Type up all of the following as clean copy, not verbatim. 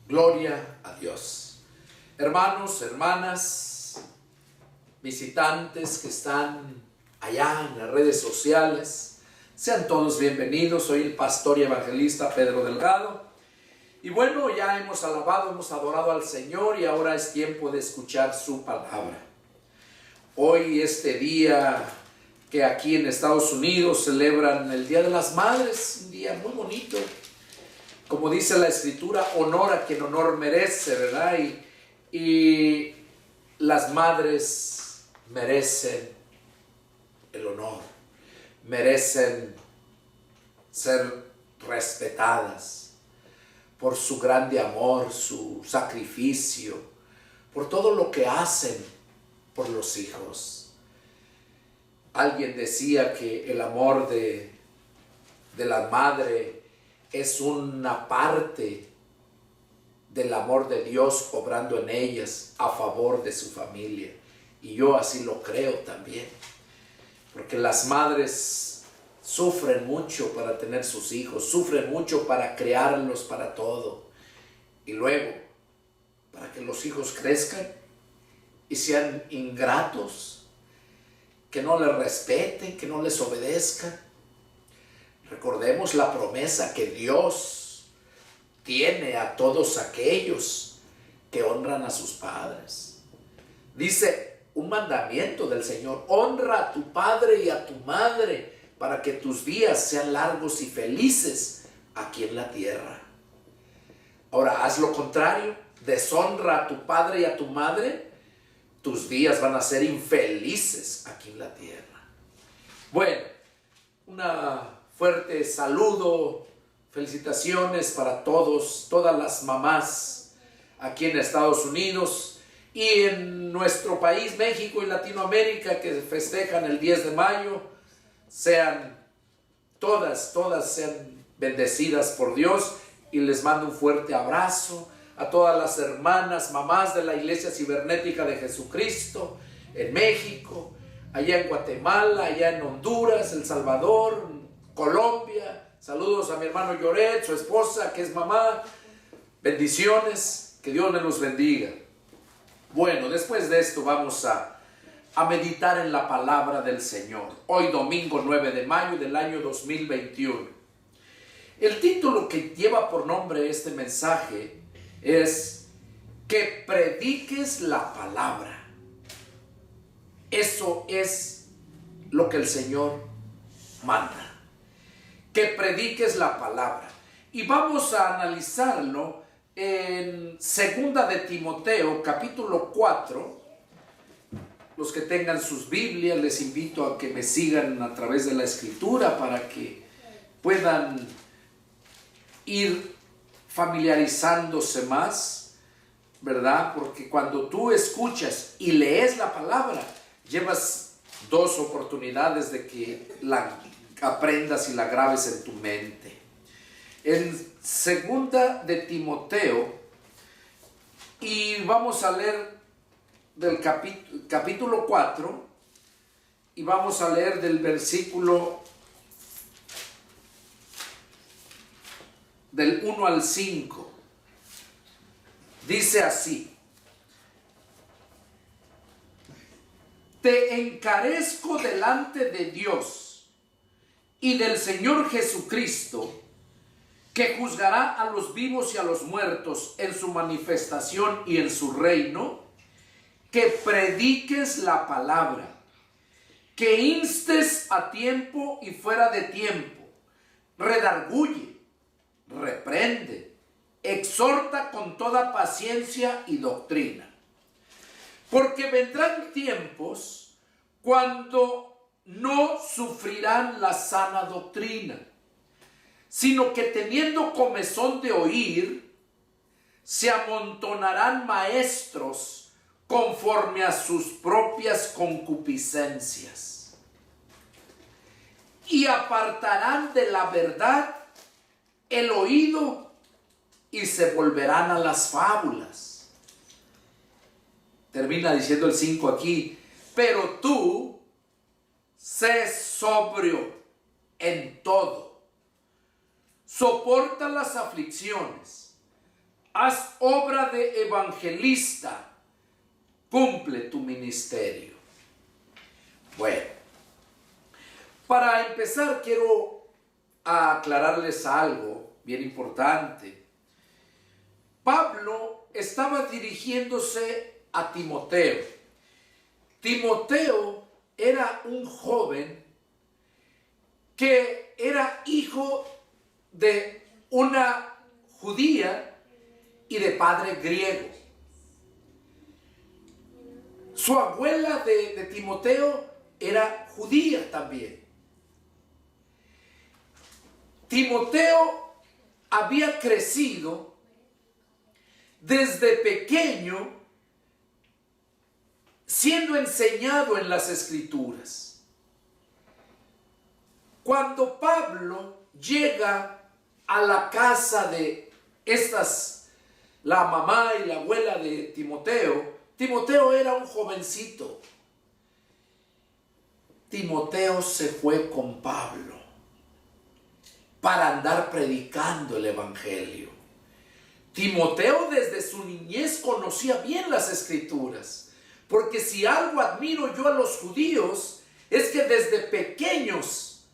Gloria a Dios. Hermanos, hermanas, visitantes que están allá en las redes sociales, sean todos bienvenidos. Soy el pastor y evangelista Pedro Delgado. Y bueno, ya hemos alabado, hemos adorado al Señor y ahora es tiempo de escuchar su palabra. Hoy, este día que aquí en Estados Unidos celebran el Día de las Madres, un día muy bonito. Como dice la Escritura, honor a quien honor merece, ¿verdad? Y las madres merecen el honor, merecen ser respetadas por su grande amor, su sacrificio, por todo lo que hacen por los hijos. Alguien decía que el amor de la madre es una parte del amor de Dios obrando en ellas a favor de su familia. Y yo así lo creo también. Porque las madres sufren mucho para tener sus hijos, sufren mucho para criarlos, para todo. Y luego, para que los hijos crezcan y sean ingratos, que no les respeten, que no les obedezcan. Recordemos la promesa que Dios tiene a todos aquellos que honran a sus padres. Dice un mandamiento del Señor: honra a tu padre y a tu madre para que tus días sean largos y felices aquí en la tierra. Ahora, haz lo contrario, deshonra a tu padre y a tu madre, tus días van a ser infelices aquí en la tierra. Bueno, una fuerte saludo, felicitaciones para todas las mamás aquí en Estados Unidos y en nuestro país, México y Latinoamérica, que festejan el 10 de mayo. Sean todas sean bendecidas por Dios, y les mando un fuerte abrazo a todas las hermanas, mamás de la Iglesia Cibernética de Jesucristo en México, allá en Guatemala, allá en Honduras, El Salvador, Colombia. Saludos a mi hermano Lloret, su esposa que es mamá. Bendiciones, que Dios me los bendiga. Bueno, después de esto vamos a meditar en la palabra del Señor. Hoy domingo 9 de mayo del año 2021. El título que lleva por nombre este mensaje es que prediques la palabra. Eso es lo que el Señor manda. Que prediques la palabra. Y vamos a analizarlo en 2 de Timoteo, capítulo 4. Los que tengan sus Biblias, les invito a que me sigan a través de la Escritura para que puedan ir familiarizándose más, ¿verdad? Porque cuando tú escuchas y lees la palabra, llevas dos oportunidades de que la aprendas y la grabes en tu mente. En 2 de Timoteo, y vamos a leer del capítulo 4, y vamos a leer del versículo del 1 al 5. Dice así: te encarezco delante de Dios y del Señor Jesucristo, que juzgará a los vivos y a los muertos en su manifestación y en su reino, que prediques la palabra, que instes a tiempo y fuera de tiempo, redarguye, reprende, exhorta con toda paciencia y doctrina. Porque vendrán tiempos cuando no sufrirán la sana doctrina, sino que teniendo comezón de oír, se amontonarán maestros conforme a sus propias concupiscencias, y apartarán de la verdad el oído y se volverán a las fábulas. Termina diciendo el 5 aquí: pero tú sé sobrio en todo, soporta las aflicciones, haz obra de evangelista, cumple tu ministerio. Bueno, para empezar quiero aclararles algo bien importante. Pablo estaba dirigiéndose a Timoteo. Timoteo era un joven que era hijo de una judía y de padre griego. Su abuela de Timoteo era judía también. Timoteo había crecido desde pequeño siendo enseñado en las Escrituras. Cuando Pablo llega a la casa de la mamá y la abuela de Timoteo, Timoteo era un jovencito. Timoteo se fue con Pablo para andar predicando el evangelio. Timoteo desde su niñez conocía bien las Escrituras, porque si algo admiro yo a los judíos es que desde pequeños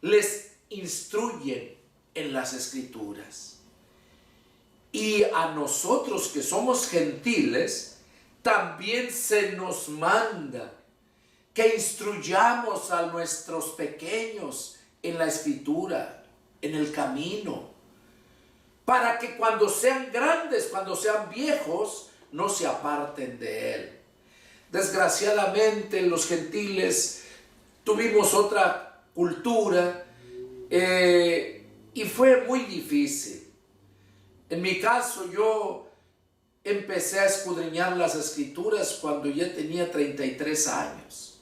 les instruyen en las Escrituras. Y a nosotros que somos gentiles, también se nos manda que instruyamos a nuestros pequeños en la Escritura, en el camino, para que cuando sean grandes, cuando sean viejos, no se aparten de él. Desgraciadamente los gentiles tuvimos otra cultura y fue muy difícil. En mi caso, yo empecé a escudriñar las Escrituras cuando ya tenía 33 años.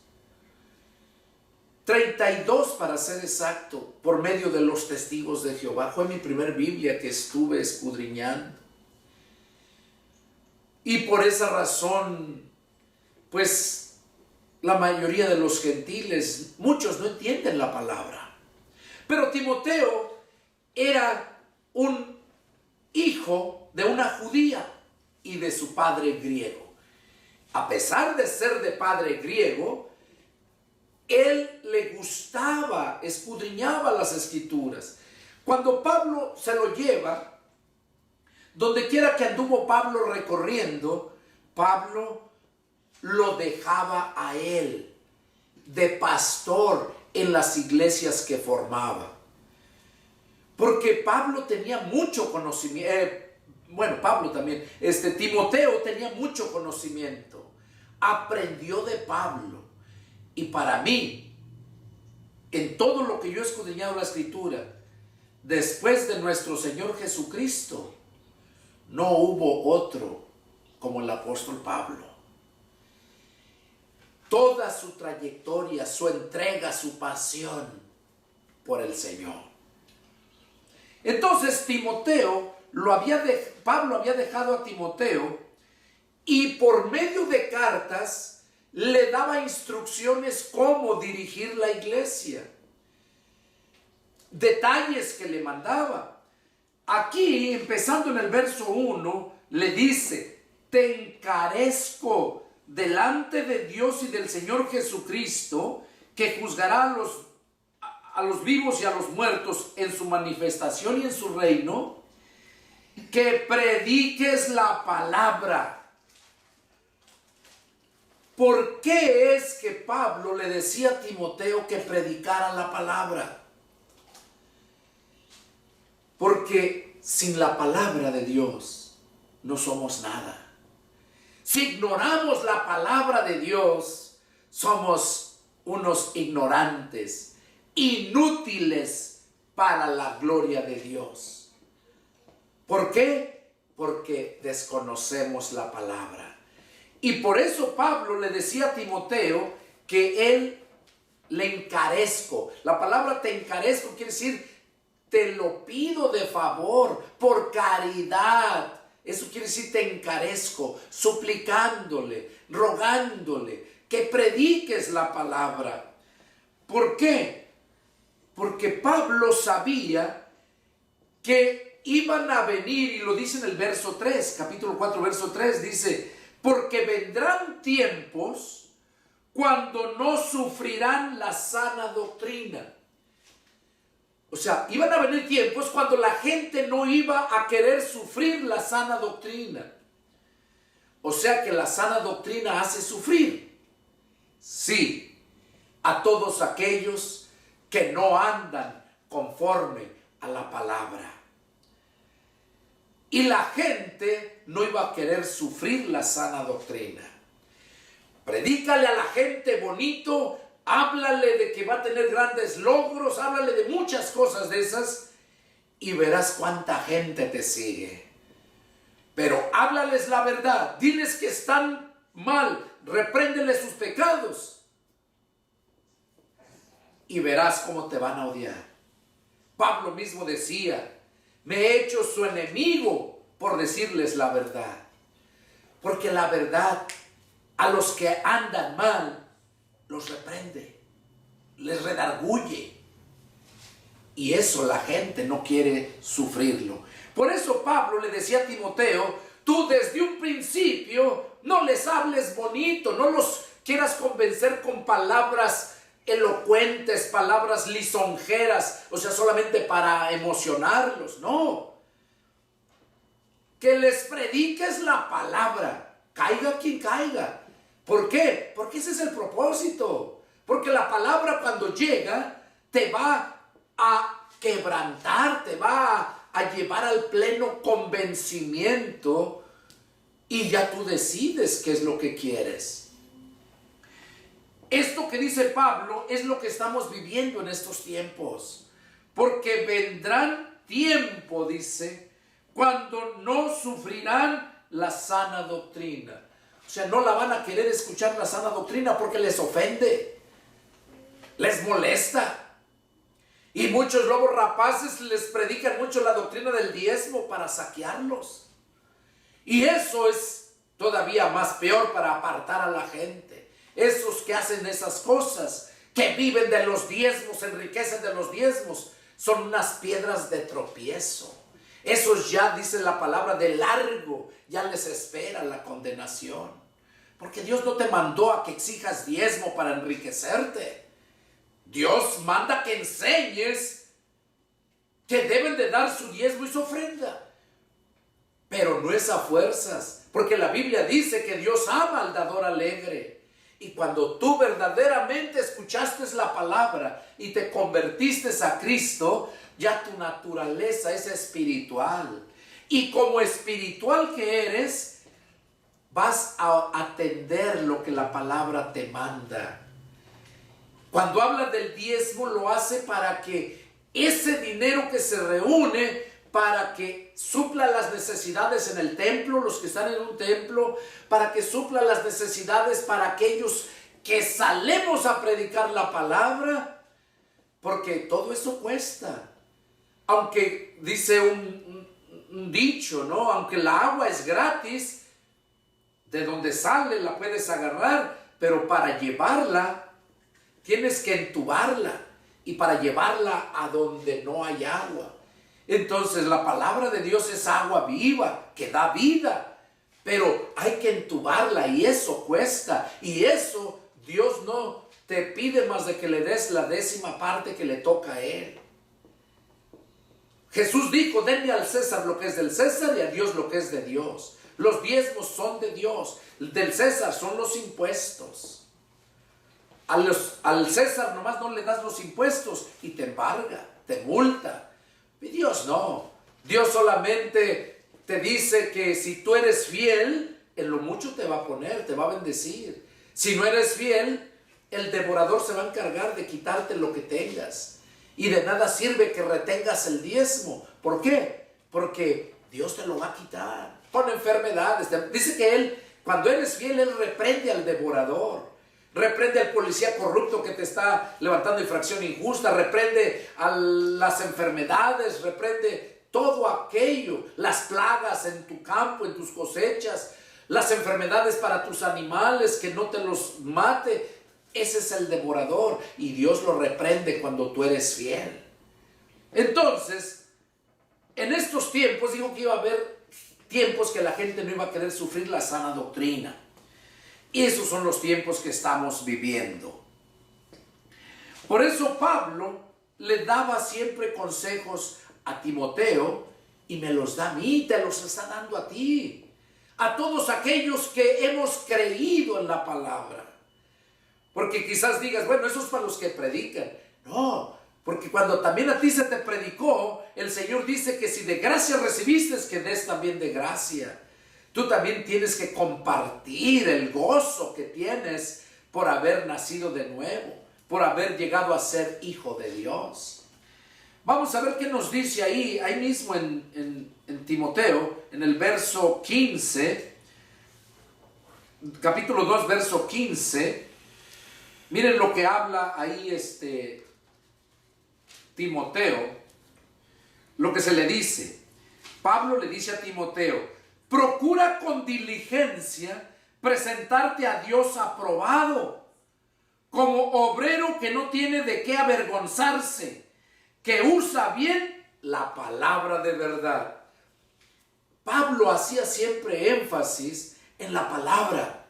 32 para ser exacto, por medio de los testigos de Jehová. Fue mi primer Biblia que estuve escudriñando. Y por esa razón, pues la mayoría de los gentiles, muchos no entienden la palabra. Pero Timoteo era un hijo de una judía y de su padre griego. A pesar de ser de padre griego, él le gustaba, escudriñaba las Escrituras. Cuando Pablo se lo lleva, donde quiera que anduvo Pablo recorriendo, Pablo lo dejaba a él de pastor en las iglesias que formaba. Porque Pablo tenía mucho conocimiento, Pablo también, Timoteo tenía mucho conocimiento, aprendió de Pablo. Y para mí, en todo lo que yo he escudriñado la Escritura, después de nuestro Señor Jesucristo, no hubo otro como el apóstol Pablo. Toda su trayectoria, su entrega, su pasión por el Señor. Entonces Pablo había dejado a Timoteo y por medio de cartas le daba instrucciones cómo dirigir la iglesia. Detalles que le mandaba. Aquí, empezando en el verso 1, le dice: te encarezco delante de Dios y del Señor Jesucristo, que juzgará a los vivos y a los muertos en su manifestación y en su reino, que prediques la palabra. ¿Por qué es que Pablo le decía a Timoteo que predicara la palabra? Porque sin la palabra de Dios no somos nada. Si ignoramos la palabra de Dios, somos unos ignorantes, inútiles para la gloria de Dios. ¿Por qué? Porque desconocemos la palabra. Y por eso Pablo le decía a Timoteo que él le encarezco. La palabra te encarezco quiere decir te lo pido de favor, por caridad. Eso quiere decir te encarezco, suplicándole, rogándole, que prediques la palabra. ¿Por qué? Porque Pablo sabía que iban a venir, y lo dice en el verso 3, capítulo 4, verso 3, dice, porque vendrán tiempos cuando no sufrirán la sana doctrina. O sea, iban a venir tiempos cuando la gente no iba a querer sufrir la sana doctrina. O sea que la sana doctrina hace sufrir. Sí, a todos aquellos que no andan conforme a la palabra. Y la gente no iba a querer sufrir la sana doctrina. Predícale a la gente bonito, háblale de que va a tener grandes logros, háblale de muchas cosas de esas y verás cuánta gente te sigue. Pero háblales la verdad, diles que están mal, repréndeles sus pecados y verás cómo te van a odiar. Pablo mismo decía, me he hecho su enemigo por decirles la verdad. Porque la verdad a los que andan mal los reprende, les redarguye. Y eso la gente no quiere sufrirlo. Por eso Pablo le decía a Timoteo, tú desde un principio no les hables bonito, no los quieras convencer con palabras elocuentes, palabras lisonjeras, o sea, solamente para emocionarlos, no. Que les prediques la palabra, caiga quien caiga. ¿Por qué? Porque ese es el propósito. Porque la palabra cuando llega te va a quebrantar, te va a llevar al pleno convencimiento y ya tú decides qué es lo que quieres. Esto que dice Pablo es lo que estamos viviendo en estos tiempos. Porque vendrán tiempo, dice, cuando no sufrirán la sana doctrina. O sea, no la van a querer escuchar la sana doctrina porque les ofende, les molesta. Y muchos lobos rapaces les predican mucho la doctrina del diezmo para saquearlos. Y eso es todavía más peor para apartar a la gente. Esos que hacen esas cosas, que viven de los diezmos, se enriquecen de los diezmos, son unas piedras de tropiezo. Esos ya, dice la palabra, de largo, ya les espera la condenación. Porque Dios no te mandó a que exijas diezmo para enriquecerte. Dios manda que enseñes que deben de dar su diezmo y su ofrenda. Pero no es a fuerzas, porque la Biblia dice que Dios ama al dador alegre. Y cuando tú verdaderamente escuchaste la palabra y te convertiste a Cristo, ya tu naturaleza es espiritual. Y como espiritual que eres, vas a atender lo que la palabra te manda. Cuando habla del diezmo, lo hace para que ese dinero que se reúne, para que supla las necesidades en el templo, los que están en un templo, para que supla las necesidades para aquellos que salemos a predicar la palabra, porque todo eso cuesta. Aunque dice un dicho, ¿no? Aunque el agua es gratis, de donde sale la puedes agarrar, pero para llevarla tienes que entubarla y para llevarla a donde no hay agua. Entonces la palabra de Dios es agua viva que da vida, pero hay que entubarla y eso cuesta. Y eso Dios no te pide más de que le des la 10ª parte que le toca a Él. Jesús dijo, denle al César lo que es del César y a Dios lo que es de Dios. Los diezmos son de Dios, del César son los impuestos. Al César nomás no le das los impuestos y te embarga, te multa. Y Dios no. Dios solamente te dice que si tú eres fiel, en lo mucho te va a poner, te va a bendecir. Si no eres fiel, el devorador se va a encargar de quitarte lo que tengas. Y de nada sirve que retengas el diezmo. ¿Por qué? Porque Dios te lo va a quitar con enfermedades. Dice que Él, cuando eres fiel, Él reprende al devorador. Reprende al policía corrupto que te está levantando infracción injusta. Reprende a las enfermedades. Reprende todo aquello. Las plagas en tu campo, en tus cosechas. Las enfermedades para tus animales, que no te los mate. Ese es el devorador. Y Dios lo reprende cuando tú eres fiel. Entonces, en estos esos tiempos dijo que iba a haber tiempos que la gente no iba a querer sufrir la sana doctrina. Y esos son los tiempos que estamos viviendo. Por eso Pablo le daba siempre consejos a Timoteo y me los da a mí, te los está dando a ti. A todos aquellos que hemos creído en la palabra. Porque quizás digas, bueno, eso es para los que predican. No, porque cuando también a ti se te predicó, el Señor dice que si de gracia recibiste, que des también de gracia. Tú también tienes que compartir el gozo que tienes por haber nacido de nuevo, por haber llegado a ser hijo de Dios. Vamos a ver qué nos dice ahí mismo en Timoteo, en el verso 15, capítulo 2, verso 15. Miren lo que habla ahí Timoteo, lo que se le dice. Pablo le dice a Timoteo: procura con diligencia presentarte a Dios aprobado, como obrero que no tiene de qué avergonzarse, que usa bien la palabra de verdad. Pablo hacía siempre énfasis en la palabra.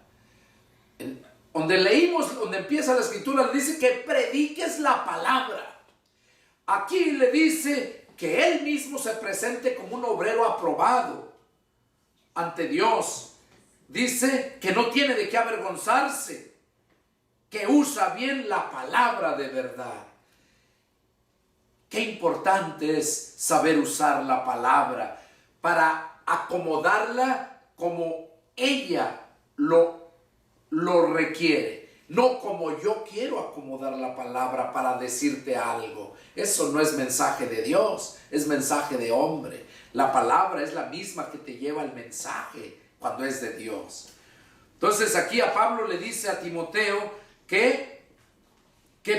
Donde leímos, donde empieza la escritura, le dice que prediques la palabra. Aquí le dice que él mismo se presente como un obrero aprobado ante Dios. Dice que no tiene de qué avergonzarse, que usa bien la palabra de verdad. Qué importante es saber usar la palabra para acomodarla como ella lo requiere, no como yo quiero acomodar la palabra para decirte algo. Eso no es mensaje de Dios, es mensaje de hombre. La palabra es la misma que te lleva el mensaje cuando es de Dios. Entonces aquí a Pablo le dice a Timoteo que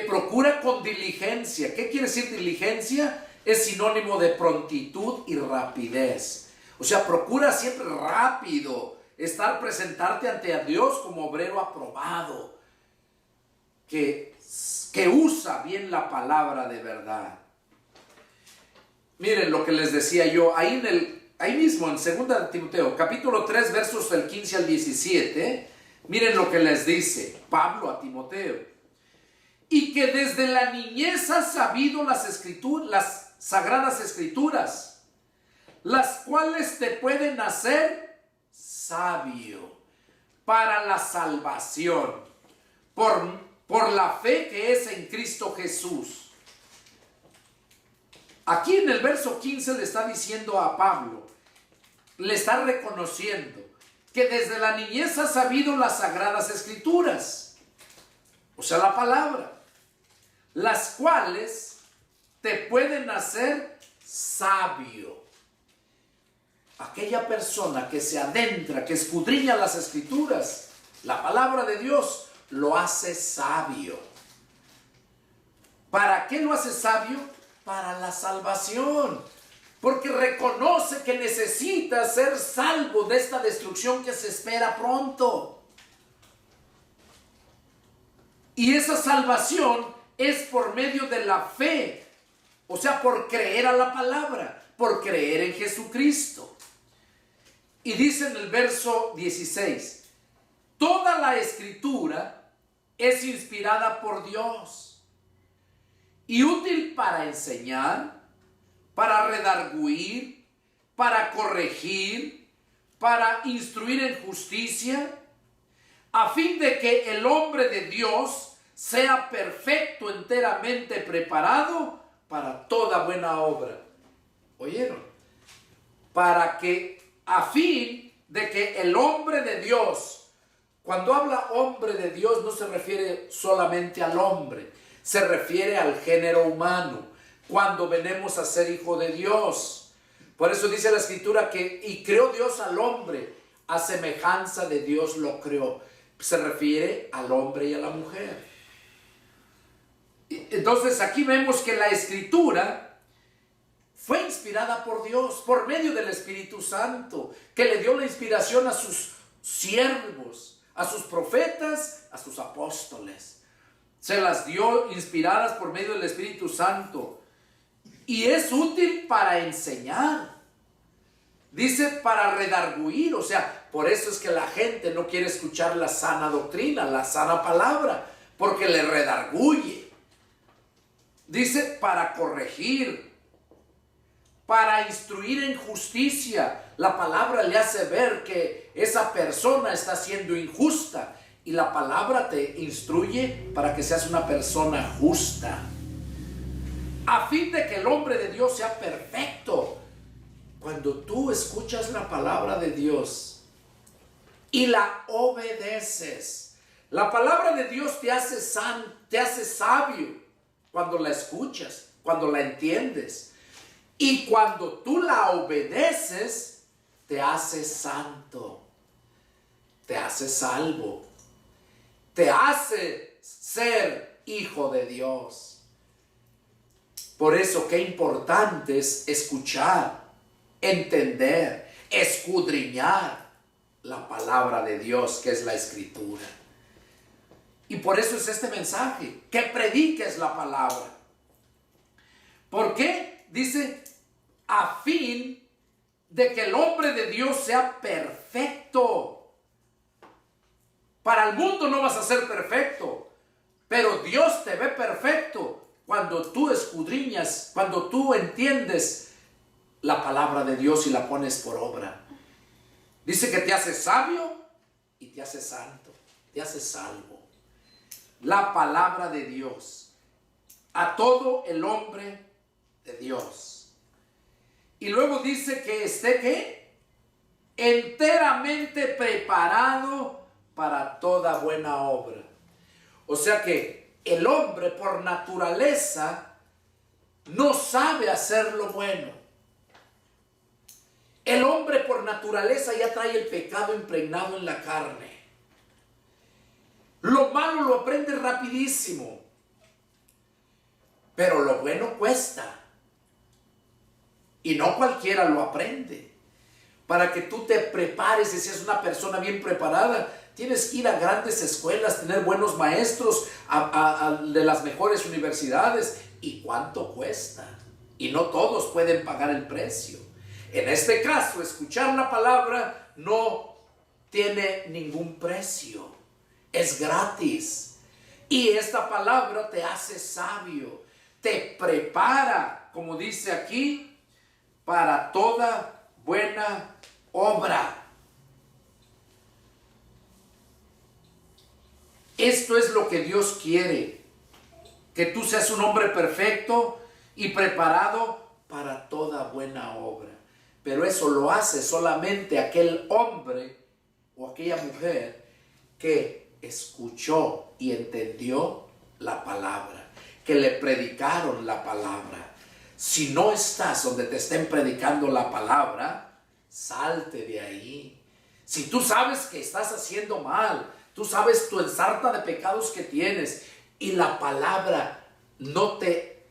procura con diligencia. ¿Qué quiere decir diligencia? Es sinónimo de prontitud y rapidez. O sea, procura siempre rápido presentarte ante Dios como obrero aprobado, que usa bien la palabra de verdad. Miren lo que les decía yo, ahí mismo en 2 Timoteo, capítulo 3, versos del 15 al 17, miren lo que les dice Pablo a Timoteo. Y que desde la niñez has sabido las sagradas escrituras, las cuales te pueden hacer sabio para la salvación por la fe que es en Cristo Jesús. Aquí en el verso 15 le está diciendo a Pablo, le está reconociendo que desde la niñez ha sabido las sagradas escrituras, o sea, la palabra, las cuales te pueden hacer sabio. Aquella persona que se adentra, que escudriña las escrituras, la palabra de Dios, lo hace sabio. ¿Para qué lo hace sabio? Para la salvación. Porque reconoce que necesita ser salvo de esta destrucción que se espera pronto. Y esa salvación es por medio de la fe. O sea, por creer a la palabra, por creer en Jesucristo. Y dice en el verso 16, toda la escritura es inspirada por Dios y útil para enseñar, para redarguir, para corregir, para instruir en justicia, a fin de que el hombre de Dios sea perfecto, enteramente preparado para toda buena obra. ¿Oyeron? A fin de que el hombre de Dios, cuando habla hombre de Dios, no se refiere solamente al hombre, se refiere al género humano, cuando venimos a ser hijo de Dios. Por eso dice la escritura que, y creó Dios al hombre, a semejanza de Dios lo creó. Se refiere al hombre y a la mujer. Entonces aquí vemos que la escritura fue inspirada por Dios, por medio del Espíritu Santo, que le dio la inspiración a sus siervos, a sus profetas, a sus apóstoles. Se las dio inspiradas por medio del Espíritu Santo. Y es útil para enseñar. Dice para redarguir, o sea, por eso es que la gente no quiere escuchar la sana doctrina, la sana palabra, porque le redarguye. Dice para corregir, para instruir en justicia. La palabra le hace ver que esa persona está siendo injusta y la palabra te instruye para que seas una persona justa, a fin de que el hombre de Dios sea perfecto. Cuando tú escuchas la palabra de Dios y la obedeces, la palabra de Dios te hace sabio cuando la escuchas, cuando la entiendes. Y cuando tú la obedeces, te hace santo, te hace salvo, te hace ser hijo de Dios. Por eso qué importante es escuchar, entender, escudriñar la palabra de Dios, que es la Escritura. Y por eso es este mensaje, que prediques la palabra. ¿Por qué? Dice, a fin de que el hombre de Dios sea perfecto. Para el mundo no vas a ser perfecto, pero Dios te ve perfecto cuando tú escudriñas, cuando tú entiendes la palabra de Dios y la pones por obra. Dice que te hace sabio y te hace santo, te hace salvo. La palabra de Dios a todo el hombre de Dios. Y luego dice que esté ¿qué? Enteramente preparado para toda buena obra. O sea que el hombre por naturaleza no sabe hacer lo bueno. El hombre por naturaleza ya trae el pecado impregnado en la carne. Lo malo lo aprende rapidísimo. Pero lo bueno cuesta. Y no cualquiera lo aprende. Para que tú te prepares y seas una persona bien preparada, tienes que ir a grandes escuelas, tener buenos maestros, de las mejores universidades. ¿Y cuánto cuesta? Y no todos pueden pagar el precio. En este caso, escuchar la palabra no tiene ningún precio. Es gratis. Y esta palabra te hace sabio. Te prepara, como dice aquí, para toda buena obra. Esto es lo que Dios quiere. Que tú seas un hombre perfecto y preparado para toda buena obra. Pero eso lo hace solamente aquel hombre o aquella mujer que escuchó y entendió la palabra, que le predicaron la palabra. Si no estás donde te estén predicando la palabra, salte de ahí. Si tú sabes que estás haciendo mal, tú sabes tu ensarta de pecados que tienes y la palabra no te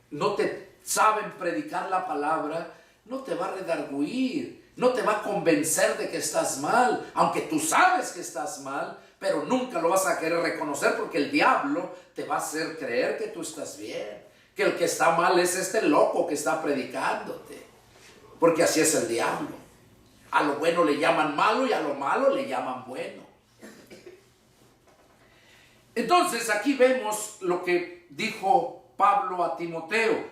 saben predicar la palabra, no te va a redarguir, no te va a convencer de que estás mal, aunque tú sabes que estás mal, pero nunca lo vas a querer reconocer porque el diablo te va a hacer creer que tú estás bien, que el que está mal es este loco que está predicándote, porque así es el diablo. A lo bueno le llaman malo y a lo malo le llaman bueno. Entonces aquí vemos lo que dijo Pablo a Timoteo,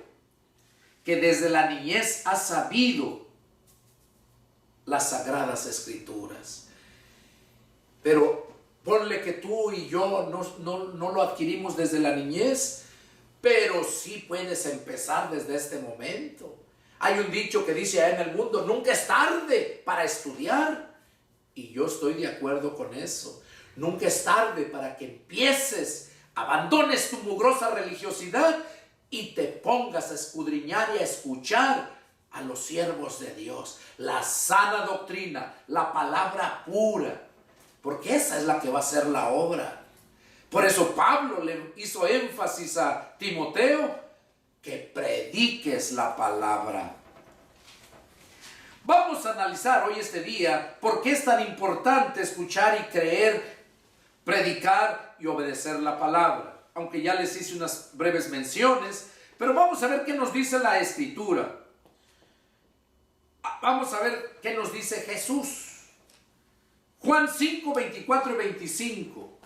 que desde la niñez ha sabido las sagradas escrituras. Pero ponle que tú y yo no lo adquirimos desde la niñez, pero sí puedes empezar desde este momento. Hay un dicho que dice allá en el mundo, nunca es tarde para estudiar. Y yo estoy de acuerdo con eso. Nunca es tarde para que empieces, abandones tu mugrosa religiosidad y te pongas a escudriñar y a escuchar a los siervos de Dios, la sana doctrina, la palabra pura, porque esa es la que va a ser la obra. Por eso Pablo le hizo énfasis a Timoteo, que prediques la palabra. Vamos a analizar hoy este día por qué es tan importante escuchar y creer, predicar y obedecer la palabra. Aunque ya les hice unas breves menciones, pero vamos a ver qué nos dice la Escritura. Vamos a ver qué nos dice Jesús. Juan 5, 24 y 25.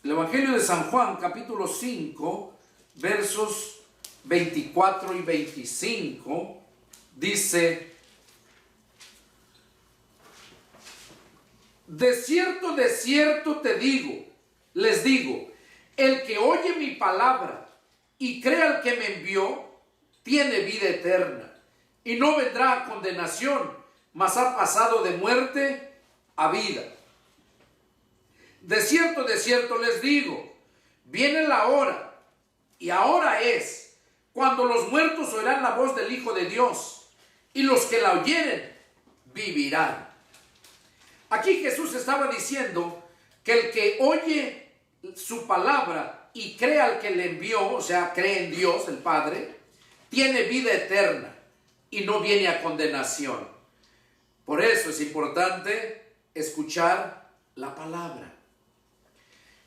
El Evangelio de San Juan, capítulo 5, versos 24 y 25, dice: de cierto te digo, les digo, el que oye mi palabra y cree al que me envió, tiene vida eterna, y no vendrá a condenación, mas ha pasado de muerte a vida. De cierto les digo, viene la hora, y ahora es, cuando los muertos oirán la voz del Hijo de Dios, y los que la oyeren vivirán. Aquí Jesús estaba diciendo que el que oye su palabra y cree al que le envió, o sea, cree en Dios, el Padre, tiene vida eterna y no viene a condenación. Por eso es importante escuchar la palabra.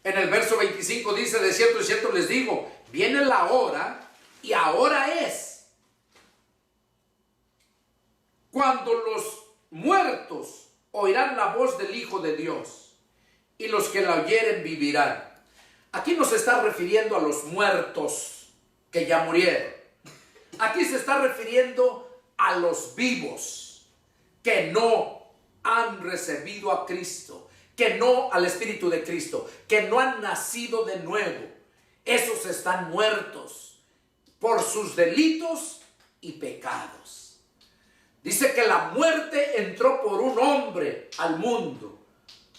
En el verso 25 dice: de cierto les digo, viene la hora, y ahora es, cuando los muertos oirán la voz del Hijo de Dios, y los que la oyeren vivirán. Aquí no se está refiriendo a los muertos que ya murieron. Aquí se está refiriendo a los vivos que no han recibido a Cristo, que no al Espíritu de Cristo, que no han nacido de nuevo. Esos están muertos por sus delitos y pecados. Dice que la muerte entró por un hombre al mundo,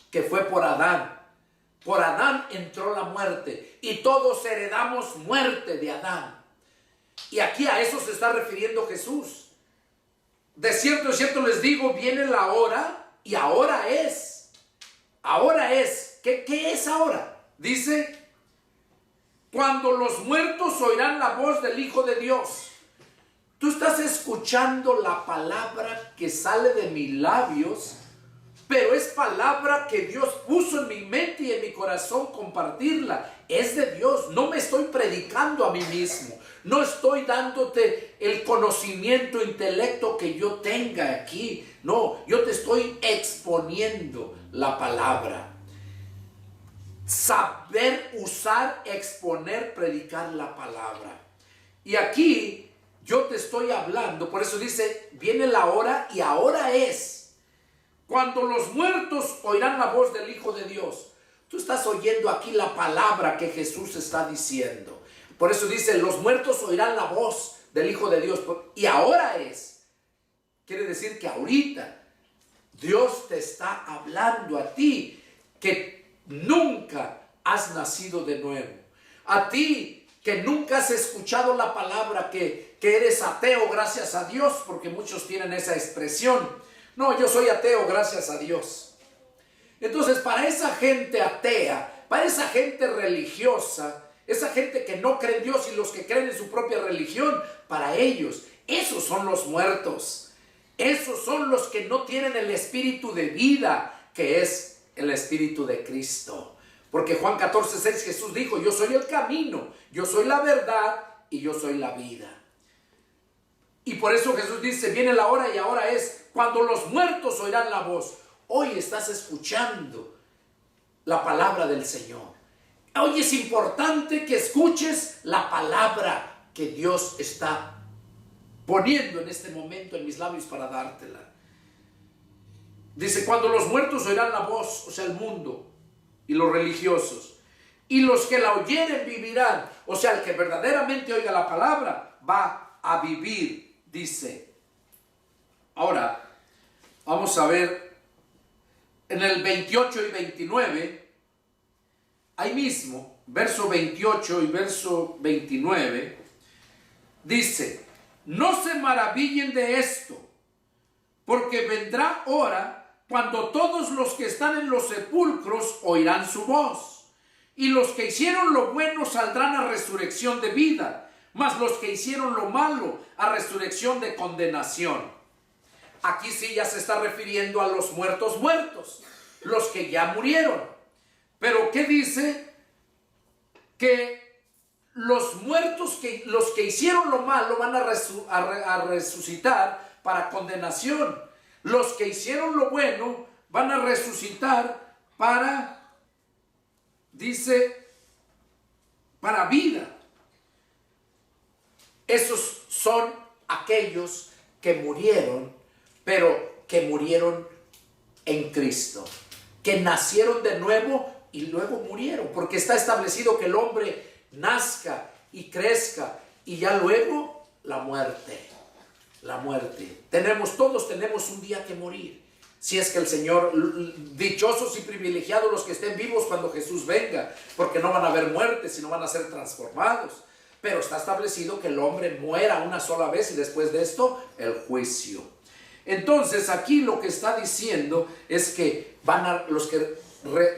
que fue por Adán. Por Adán entró la muerte, y todos heredamos muerte de Adán. Y aquí a eso se está refiriendo Jesús. De cierto les digo, viene la hora, y ahora es. Ahora es. ¿Qué es ahora? Dice: cuando los muertos oirán la voz del Hijo de Dios. Tú estás escuchando la palabra que sale de mis labios, pero es palabra que Dios puso en mi mente y en mi corazón compartirla. Es de Dios. No me estoy predicando a mí mismo. No estoy dándote el conocimiento, intelecto que yo tenga aquí. No, yo te estoy exponiendo la palabra. Saber usar, exponer, predicar la palabra. Y aquí yo te estoy hablando, por eso dice, viene la hora, y ahora es, cuando los muertos oirán la voz del Hijo de Dios. Tú estás oyendo aquí la palabra que Jesús está diciendo. Por eso dice, los muertos oirán la voz del Hijo de Dios. Y ahora es. Quiere decir que ahorita Dios te está hablando a ti, que nunca has nacido de nuevo. A ti que nunca has escuchado la palabra, que eres ateo, gracias a Dios, porque muchos tienen esa expresión. No, yo soy ateo, gracias a Dios. Entonces, para esa gente atea, para esa gente religiosa, esa gente que no cree en Dios y los que creen en su propia religión, para ellos, esos son los muertos. Esos son los que no tienen el espíritu de vida, que es el espíritu de Cristo. Porque Juan 14:6 Jesús dijo: yo soy el camino, yo soy la verdad y yo soy la vida. Y por eso Jesús dice: viene la hora, y ahora es, cuando los muertos oirán la voz. Hoy estás escuchando la palabra del Señor. Hoy es importante que escuches la palabra que Dios está poniendo en este momento en mis labios para dártela. Dice: cuando los muertos oirán la voz, o sea, el mundo y los religiosos, y los que la oyeren vivirán. O sea, el que verdaderamente oiga la palabra va a vivir, dice. Ahora, vamos a ver en el 28 y 29, ahí mismo, verso 28 y verso 29, dice: no se maravillen de esto, porque vendrá hora cuando todos los que están en los sepulcros oirán su voz, y los que hicieron lo bueno saldrán a resurrección de vida, mas los que hicieron lo malo a resurrección de condenación. Aquí sí ya se está refiriendo a los muertos, los que ya murieron. Pero ¿qué dice? Que los muertos, los que hicieron lo malo van a resucitar para condenación. Los que hicieron lo bueno van a resucitar para, dice, para vida. Esos son aquellos que murieron, pero que murieron en Cristo, que nacieron de nuevo y luego murieron, porque está establecido que el hombre nazca y crezca y ya luego la muerte. Todos tenemos un día que morir. Si es que el Señor, dichosos y privilegiados los que estén vivos cuando Jesús venga, porque no van a haber muerte, sino van a ser transformados. Pero está establecido que el hombre muera una sola vez y después de esto el juicio. Entonces aquí lo que está diciendo es que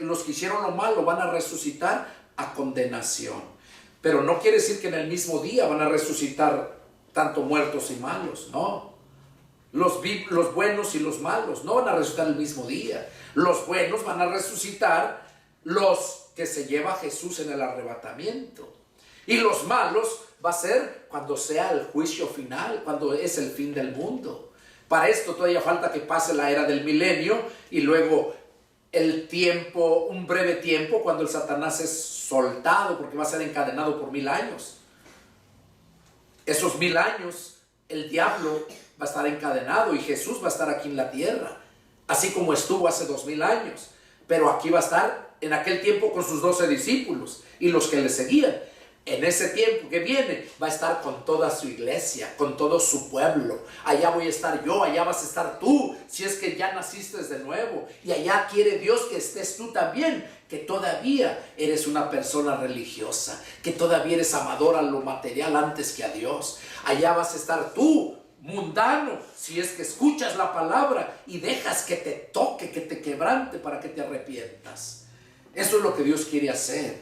los que hicieron lo malo van a resucitar a condenación. Pero no quiere decir que en el mismo día van a resucitar tanto muertos y malos, no. Los buenos y los malos no van a resucitar el mismo día. Los buenos van a resucitar los que se lleva Jesús en el arrebatamiento. Y los malos va a ser cuando sea el juicio final, cuando es el fin del mundo. Para esto todavía falta que pase la era del milenio y luego un breve tiempo cuando el Satanás es soltado, porque va a ser encadenado por 1000 años. Esos 1000 años el diablo va a estar encadenado y Jesús va a estar aquí en la tierra, así como estuvo hace 2000 años. Pero aquí va a estar en aquel tiempo con sus 12 discípulos y los que le seguían. En ese tiempo que viene va a estar con toda su iglesia, con todo su pueblo. Allá voy a estar yo, allá vas a estar tú, si es que ya naciste de nuevo. Y allá quiere Dios que estés tú también, que todavía eres una persona religiosa, que todavía eres amador a lo material antes que a Dios. Allá vas a estar tú, mundano, si es que escuchas la palabra y dejas que te toque, que te quebrante para que te arrepientas. Eso es lo que Dios quiere hacer.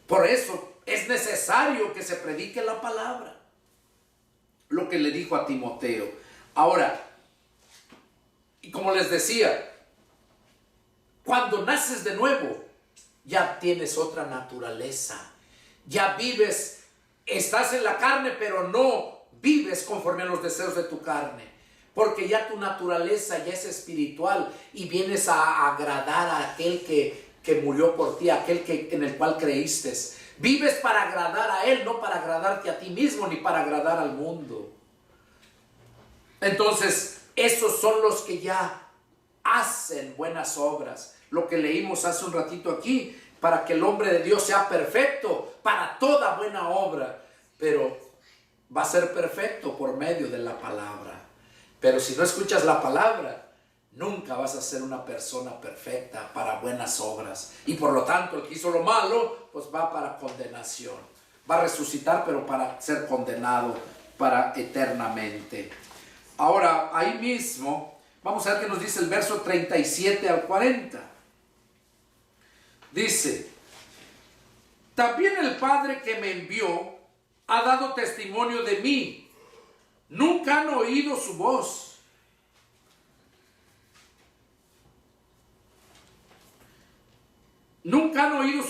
Por eso es necesario que se predique la palabra. Lo que le dijo a Timoteo. Ahora, y como les decía, cuando naces de nuevo, ya tienes otra naturaleza. Ya vives, estás en la carne, pero no vives conforme a los deseos de tu carne. Porque ya tu naturaleza ya es espiritual y vienes a agradar a aquel que murió por ti, aquel en el cual creíste. Vives para agradar a Él, no para agradarte a ti mismo, ni para agradar al mundo. Entonces, esos son los que ya hacen buenas obras. Lo que leímos hace un ratito aquí, para que el hombre de Dios sea perfecto, para toda buena obra. Pero va a ser perfecto por medio de la palabra. Pero si no escuchas la palabra, nunca vas a ser una persona perfecta para buenas obras. Y por lo tanto, el que hizo lo malo, pues va para condenación. Va a resucitar, pero para ser condenado para eternamente. Ahora, ahí mismo, vamos a ver qué nos dice el verso 37 al 40. Dice: también el Padre que me envió ha dado testimonio de mí. Nunca han oído su voz. Nunca han oído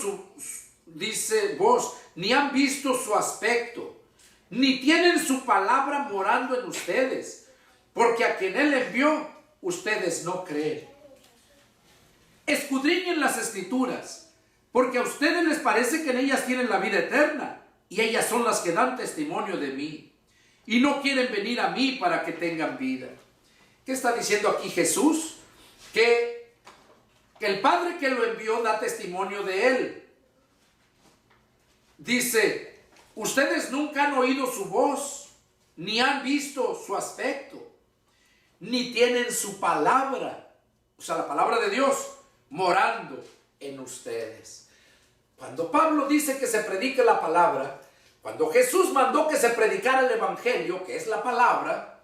dice voz, ni han visto su aspecto, ni tienen su palabra morando en ustedes, porque a quien Él envió, ustedes no creen. Escudriñen las Escrituras, porque a ustedes les parece que en ellas tienen la vida eterna, y ellas son las que dan testimonio de mí, y no quieren venir a mí para que tengan vida. ¿Qué está diciendo aquí Jesús? Que el Padre que lo envió da testimonio de Él. Dice: ustedes nunca han oído su voz, ni han visto su aspecto, ni tienen su palabra, o sea, la palabra de Dios, morando en ustedes. Cuando Pablo dice que se predique la palabra, cuando Jesús mandó que se predicara el evangelio, que es la palabra,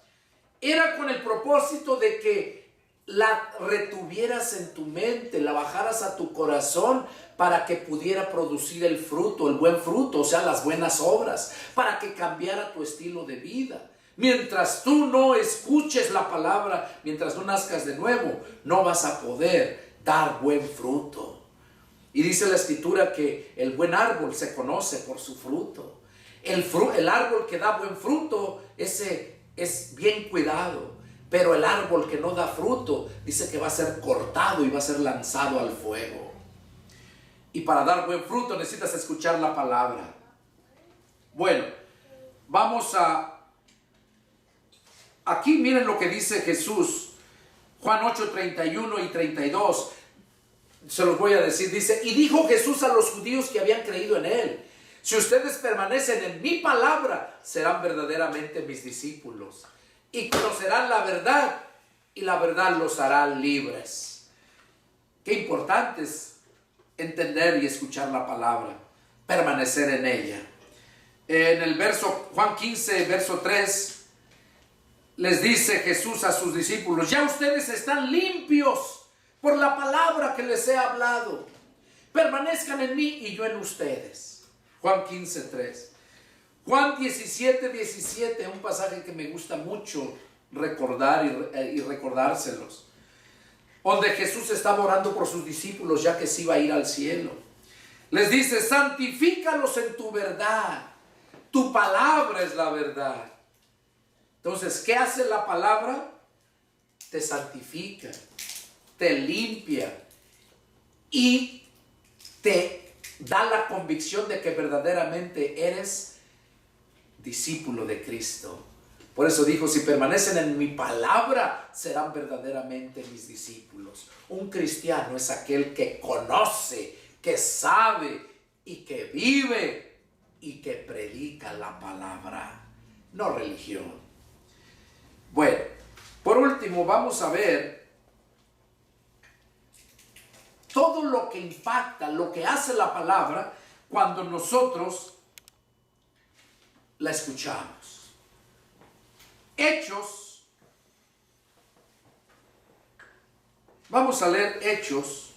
era con el propósito de que la retuvieras en tu mente, la bajaras a tu corazón para que pudiera producir el fruto, el buen fruto, o sea, las buenas obras, para que cambiara tu estilo de vida. Mientras tú no escuches la palabra, mientras no nazcas de nuevo, no vas a poder dar buen fruto. Y dice la Escritura que el buen árbol se conoce por su fruto. El árbol que da buen fruto, ese es bien cuidado. pero el árbol que no da fruto, dice que va a ser cortado y va a ser lanzado al fuego. Y para dar buen fruto necesitas escuchar la palabra. Bueno, vamos aquí miren lo que dice Jesús. Juan 8, 31 y 32. Se los voy a decir. Dice, y dijo Jesús a los judíos que habían creído en él: si ustedes permanecen en mi palabra, serán verdaderamente mis discípulos, y conocerán la verdad, y la verdad los hará libres. Qué importante es entender y escuchar la palabra, permanecer en ella. En el verso Juan 15, verso 3, les dice Jesús a sus discípulos: ya ustedes están limpios por la palabra que les he hablado. Permanezcan en mí y yo en ustedes. Juan 15, 3. Juan 17, 17, un pasaje que me gusta mucho recordar y recordárselos, donde Jesús estaba orando por sus discípulos ya que se iba a ir al cielo. Les dice: santifícalos en tu verdad, tu palabra es la verdad. Entonces, ¿qué hace la palabra? Te santifica, te limpia y te da la convicción de que verdaderamente eres discípulo de Cristo. Por eso dijo: si permanecen en mi palabra, serán verdaderamente mis discípulos. Un cristiano es aquel que conoce, que sabe y que vive y que predica la palabra, no religión. Bueno, por último vamos a ver todo lo que impacta, lo que hace la palabra cuando nosotros la escuchamos. Hechos, vamos a leer Hechos,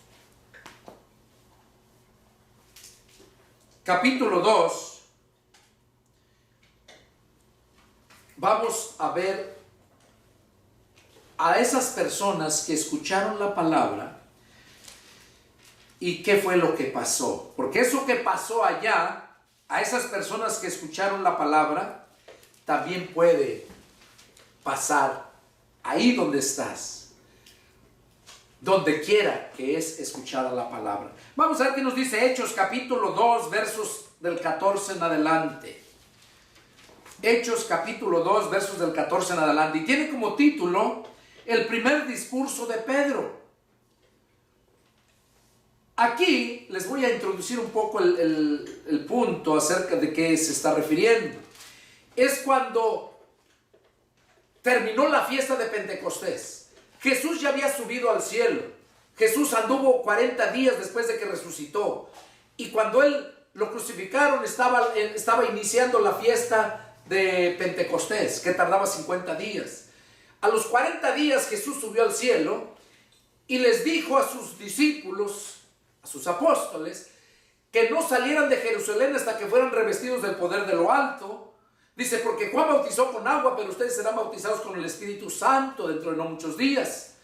capítulo 2, vamos a ver a esas personas que escucharon la palabra y qué fue lo que pasó. Porque eso que pasó allá, a esas personas que escucharon la palabra, también puede pasar ahí donde estás, donde quiera que es escuchada la palabra. Vamos a ver qué nos dice Hechos capítulo 2, versos del 14 en adelante. Hechos capítulo 2, versos del 14 en adelante. Y tiene como título el primer discurso de Pedro. Aquí les voy a introducir un poco el punto acerca de qué se está refiriendo. Es cuando terminó la fiesta de Pentecostés. Jesús ya había subido al cielo. Jesús anduvo 40 días después de que resucitó. Y cuando él lo crucificaron, estaba iniciando la fiesta de Pentecostés, que tardaba 50 días. A los 40 días Jesús subió al cielo y les dijo a sus discípulos, a sus apóstoles, que no salieran de Jerusalén hasta que fueran revestidos del poder de lo alto. Dice, porque Juan bautizó con agua, pero ustedes serán bautizados con el Espíritu Santo dentro de no muchos días.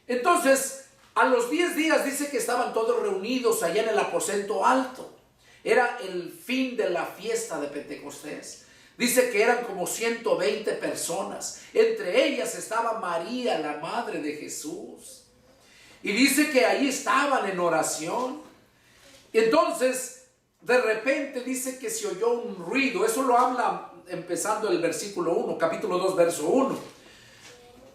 Entonces, a los 10 días dice que estaban todos reunidos allá en el aposento alto. Era el fin de la fiesta de Pentecostés. Dice que eran como 120 personas. Entre ellas estaba María, la madre de Jesús. Y dice que ahí estaban en oración. Entonces, de repente dice que se oyó un ruido. Eso lo habla empezando el versículo 1, capítulo 2, verso 1.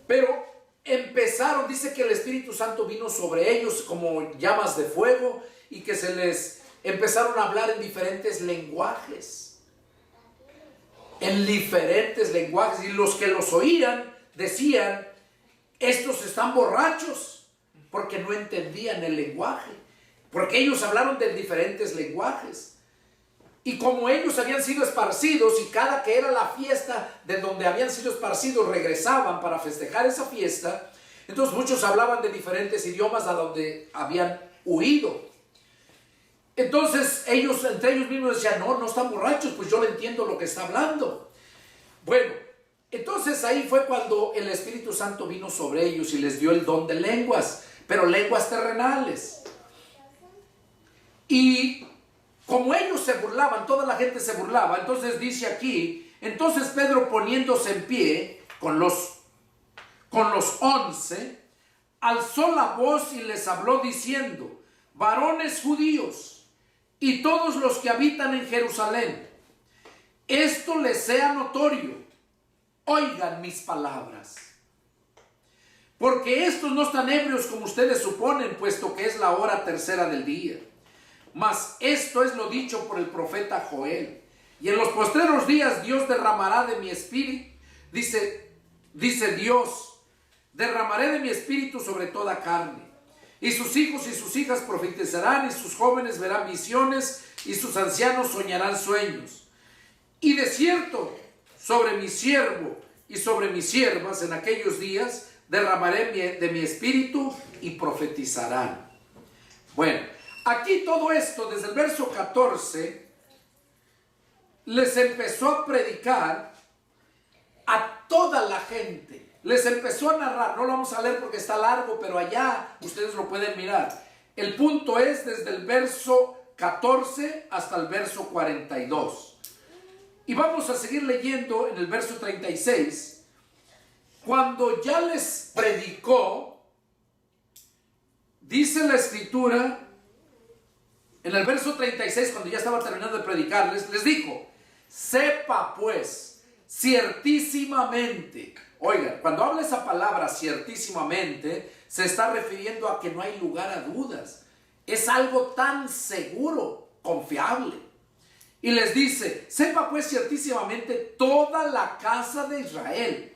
Pero empezaron, dice que el Espíritu Santo vino sobre ellos como llamas de fuego y que se les empezaron a hablar en diferentes lenguajes. En diferentes lenguajes, y los que los oían decían: estos están borrachos, porque no entendían el lenguaje, porque ellos hablaron de diferentes lenguajes. Y como ellos habían sido esparcidos, y cada que era la fiesta de donde habían sido esparcidos regresaban para festejar esa fiesta, entonces muchos hablaban de diferentes idiomas a donde habían huido. Entonces ellos, entre ellos mismos decían: no están borrachos, pues yo le entiendo lo que está hablando. Bueno, entonces ahí fue cuando el Espíritu Santo vino sobre ellos y les dio el don de lenguas, pero lenguas terrenales. Y como ellos se burlaban, toda la gente se burlaba, entonces dice aquí: entonces Pedro, poniéndose en pie con los con los 11, alzó la voz y les habló diciendo: varones judíos y todos los que habitan en Jerusalén, esto les sea notorio, oigan mis palabras. Porque estos no están ebrios como ustedes suponen, puesto que es la hora tercera del día. Mas esto es lo dicho por el profeta Joel. Y en los postreros días Dios derramará de mi espíritu, dice Dios, derramaré de mi espíritu sobre toda carne. Y sus hijos y sus hijas profetizarán, y sus jóvenes verán visiones, y sus ancianos soñarán sueños. Y de cierto, sobre mi siervo y sobre mis siervas en aquellos días derramaré de mi espíritu y profetizarán. Bueno, aquí todo esto desde el verso 14 les empezó a predicar a toda la gente. Les empezó a narrar, no lo vamos a leer porque está largo, pero allá ustedes lo pueden mirar. El punto es desde el verso 14 hasta el verso 42. Y vamos a seguir leyendo en el verso 36. Cuando ya les predicó, dice la escritura, en el verso 36, cuando ya estaba terminando de predicarles, les dijo: sepa pues, ciertísimamente. Oigan, cuando habla esa palabra ciertísimamente, se está refiriendo a que no hay lugar a dudas. Es algo tan seguro, confiable. Y les dice: sepa pues ciertísimamente toda la casa de Israel,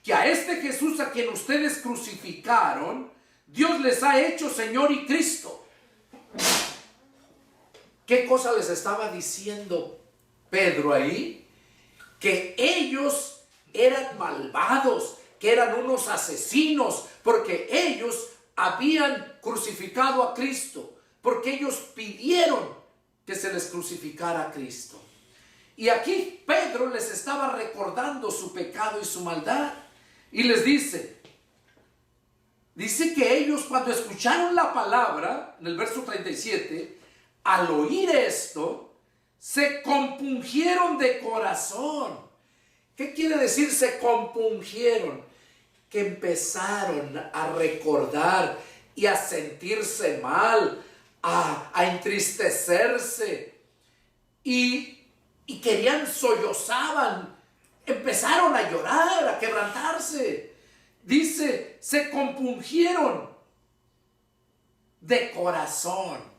que a este Jesús a quien ustedes crucificaron, Dios les ha hecho Señor y Cristo. ¿Qué cosa les estaba diciendo Pedro ahí? Que ellos eran malvados, que eran unos asesinos, porque ellos habían crucificado a Cristo, porque ellos pidieron que se les crucificara a Cristo. Y aquí Pedro les estaba recordando su pecado y su maldad. Y les dice que ellos cuando escucharon la palabra, en el verso 37, al oír esto, se compungieron de corazón. ¿Qué quiere decir se compungieron? Que empezaron a recordar y a sentirse mal, a entristecerse y querían, sollozaban, empezaron a llorar, a quebrantarse. Dice, se compungieron de corazón.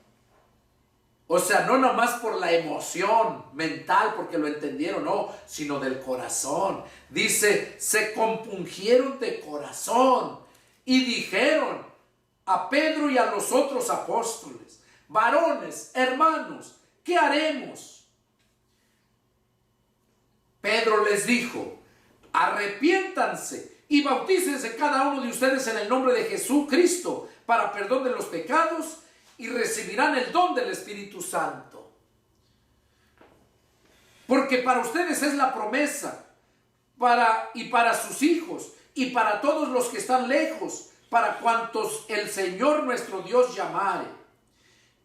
O sea, no nomás por la emoción mental, porque lo entendieron, no, sino del corazón. Dice, se compungieron de corazón y dijeron a Pedro y a los otros apóstoles: varones, hermanos, ¿qué haremos? Pedro les dijo: arrepiéntanse y bautícense cada uno de ustedes en el nombre de Jesucristo para perdón de los pecados, y recibirán el don del Espíritu Santo. Porque para ustedes es la promesa, para sus hijos y para todos los que están lejos, para cuantos el Señor nuestro Dios llamare.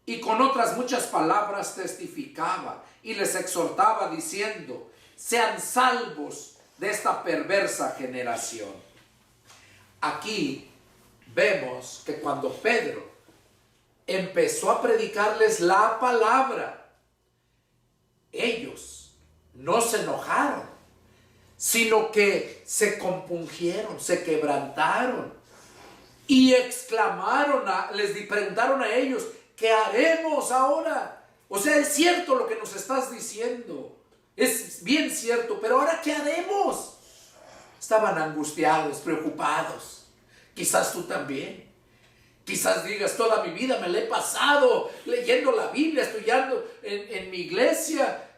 Y con otras muchas palabras testificaba y les exhortaba diciendo: sean salvos de esta perversa generación. Aquí vemos que cuando Pedro empezó a predicarles la palabra, ellos no se enojaron, sino que se compungieron, se quebrantaron y exclamaron, les preguntaron a ellos: ¿qué haremos ahora? O sea, es cierto lo que nos estás diciendo, es bien cierto, pero ahora ¿qué haremos? Estaban angustiados, preocupados. Quizás tú también. Quizás digas: toda mi vida me la he pasado leyendo la Biblia, estudiando en mi iglesia,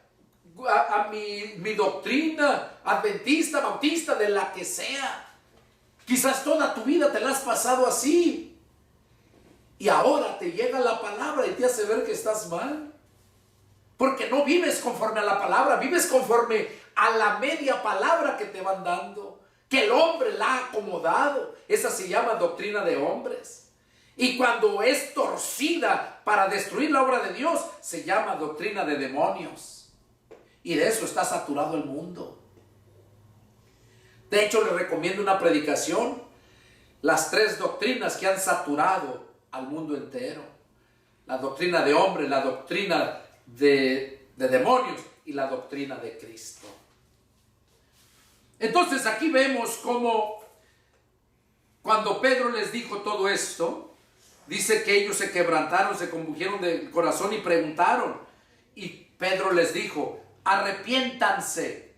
a mi doctrina adventista, bautista, de la que sea. Quizás toda tu vida te la has pasado así. Y ahora te llega la palabra y te hace ver que estás mal. Porque no vives conforme a la palabra, vives conforme a la media palabra que te van dando, que el hombre la ha acomodado. Esa se llama doctrina de hombres. Y cuando es torcida para destruir la obra de Dios, se llama doctrina de demonios. Y de eso está saturado el mundo. De hecho, les recomiendo una predicación, las 3 doctrinas que han saturado al mundo entero. La doctrina de hombre, la doctrina de demonios y la doctrina de Cristo. Entonces aquí vemos cómo cuando Pedro les dijo todo esto, dice que ellos se quebrantaron, se conmovieron del corazón y preguntaron. Y Pedro les dijo, arrepiéntanse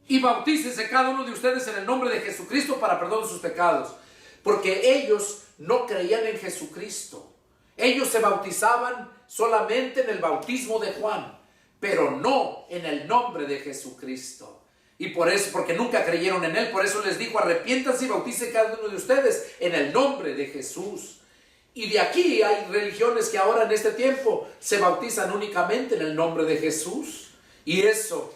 y bautícense cada uno de ustedes en el nombre de Jesucristo para perdón de sus pecados. Porque ellos no creían en Jesucristo. Ellos se bautizaban solamente en el bautismo de Juan, pero no en el nombre de Jesucristo. Y por eso, porque nunca creyeron en él, por eso les dijo, arrepiéntanse y bautícense cada uno de ustedes en el nombre de Jesús. Y de aquí hay religiones que ahora en este tiempo se bautizan únicamente en el nombre de Jesús. Y eso